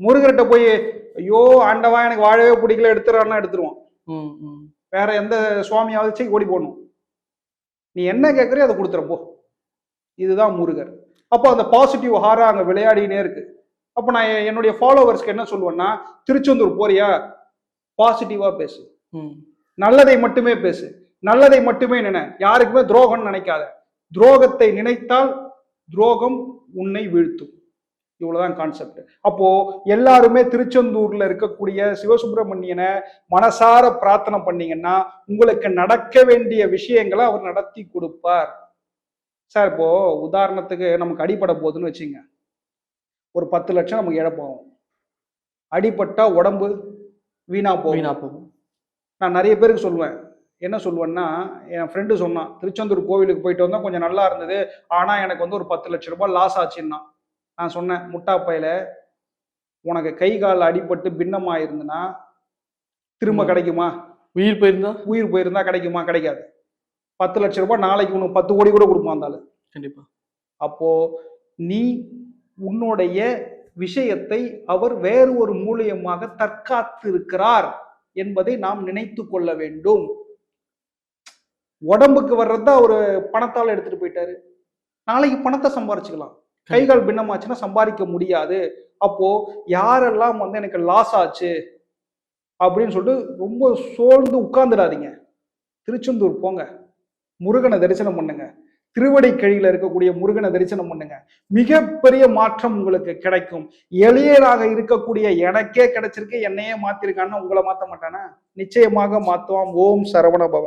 முருகர்கிட்ட போய் ஐயோ ஆண்டவா எனக்கு வாழவே பிடிக்கல எடுத்துறான்னா எடுத்துருவான். வேற எந்த சுவாமியாவது ஓடி போடணும். நீ என்ன கேட்கறியோ அதை கொடுத்துறப்போ. இதுதான் முருகர். அப்போ அந்த பாசிட்டிவ் ஹாரா அங்க விளையாடினே இருக்கு. அப்ப நான் என்னுடைய ஃபாலோவர்ஸ்க்கு என்ன சொல்லுவேன்னா, திருச்செந்தூர் போறியா பாசிட்டிவா பேசு, நல்லதை மட்டுமே பேசு, நல்லதை மட்டுமே நினை, யாருக்குமே துரோகம் நினைக்காத. துரோகத்தை நினைத்தால் துரோகம் உன்னை வீழ்த்தும். இவ்வளவுதான் கான்செப்ட். அப்போ எல்லாருமே திருச்செந்தூர்ல இருக்கக்கூடிய சிவசுப்பிரமணியனை மனசார பிரார்த்தனை பண்ணீங்கன்னா உங்களுக்கு நடக்க வேண்டிய விஷயங்களை அவர் நடத்தி கொடுப்பார். சார் இப்போ உதாரணத்துக்கு நமக்கு அடிபட போகுதுன்னு வச்சுங்க, ஒரு 10 லட்சம் நமக்கு இழப்பாகும். அடிபட்டா உடம்பு வீணா போகும். நான் நிறைய பேருக்கு சொல்லுவேன், என்ன சொல்லுவேன்னா, என் ஃப்ரெண்டு சொன்னான், திருச்செந்தூர் கோவிலுக்கு போயிட்டு வந்தா கொஞ்சம் நல்லா இருந்தது, ஆனா எனக்கு வந்து ஒரு 10 லட்சம் ரூபாய் லாஸ் ஆச்சுன்னா. நான் சொன்னேன், முட்டாப்பையில உனக்கு கை கால் அடிபட்டு பின்னமா இருந்துன்னா திரும்ப கிடைக்குமா? உயிர் போயிருந்தா கிடைக்குமா? கிடைக்காது. 10 லட்சம் ரூபாய் நாளைக்கு உனக்கு 10 கோடி கூட கொடுப்பாந்தாலும் கண்டிப்பா. அப்போ நீ உன்னுடைய விஷயத்தை அவர் வேறு ஒரு மூலியமாக தற்காத்து இருக்கிறார் என்பதை நாம் நினைத்து கொள்ள வேண்டும். உடம்புக்கு வர்றதா ஒரு பணத்தால் எடுத்துட்டு போயிட்டாரு, நாளைக்கு பணத்தை சம்பாரிச்சுக்கலாம். கைகால் பின்னமாச்சுன்னா சம்பாதிக்க முடியாது. அப்போ யாரெல்லாம் வந்து எனக்கு லாஸ் ஆச்சு அப்படின்னு சொல்லிட்டு ரொம்ப சோர்ந்து உட்கார்ந்துடாதீங்க. திருச்செந்தூர் போங்க, முருகனை தரிசனம் பண்ணுங்க, திருவடி கழியில இருக்கக்கூடிய முருகனை தரிசனம் பண்ணுங்க. மிகப்பெரிய மாற்றம் உங்களுக்கு கிடைக்கும். எளியராக இருக்கக்கூடிய எனக்கே கிடைச்சிருக்கு, என்னையே மாத்திருக்கான்னு உங்களை மாத்த மாட்டானா? நிச்சயமாக மாத்துவான். ஓம் சரவண பவ.